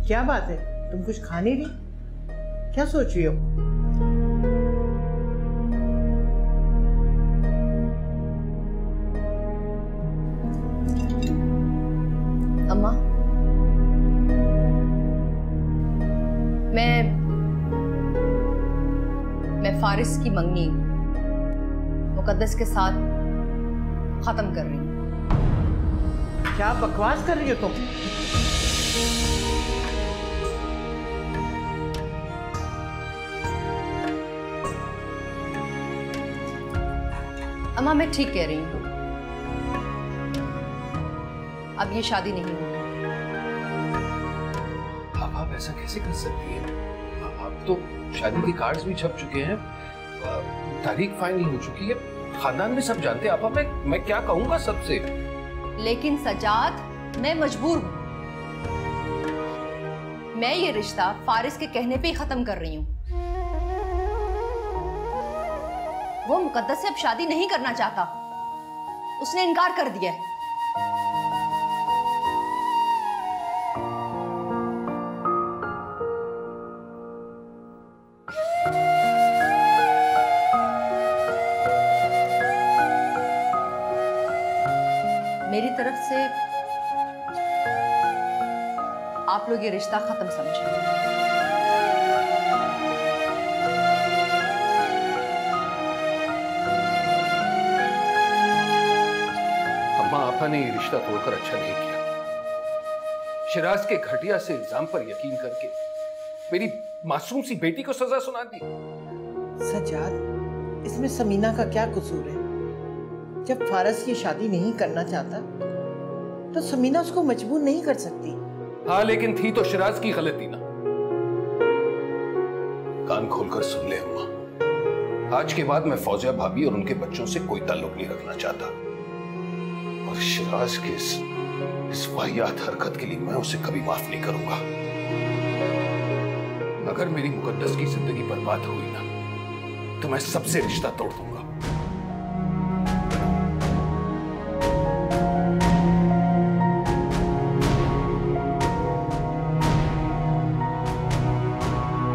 क्या बात है, तुम कुछ खा नहीं रही? क्या सोच रही हो? अम्मा, मैं फारिस की मंगनी मुकद्दस के साथ खत्म कर रही हूँ। क्या बकवास कर रही हो तुम? अम्मा, मैं ठीक कह रही हूँ। अब ये शादी नहीं होगी। आप ऐसा कैसे कर सकती हैं? अब तो शादी के कार्ड्स भी छप चुके हैं, तारीख फाइनल हो चुकी है, खानदान में सब जानते हैं। आप मैं क्या कहूंगा सबसे? लेकिन सजाद, मैं मजबूर हूं। मैं ये रिश्ता फारिस के कहने पे ही खत्म कर रही हूं। वो मुकद्दस से अब शादी नहीं करना चाहता, उसने इनकार कर दिया है। मेरी तरफ से आप लोग ये रिश्ता खत्म समझें। अम्मा, आपा ने ये रिश्ता तोड़कर अच्छा नहीं किया। शिराज के घटिया से इल्जाम पर यकीन करके मेरी मासूम सी बेटी को सजा सुना दी। सजाद, इसमें समीना का क्या कसूर है? जब फारस ये शादी नहीं करना चाहता तो समीना उसको मजबूर नहीं कर सकती। हाँ, लेकिन थी तो शिराज की गलती ना। कान खोलकर सुन ले अम्मा, आज के बाद मैं फौजिया भाभी और उनके बच्चों से कोई ताल्लुक नहीं रखना चाहता, और शिराज के इस वाहियात हरकत के लिए मैं उसे कभी माफ नहीं करूंगा। अगर मेरी मुकद्दस की जिंदगी बर्बाद हुई ना, तो मैं सबसे रिश्ता तोड़ दूंगा।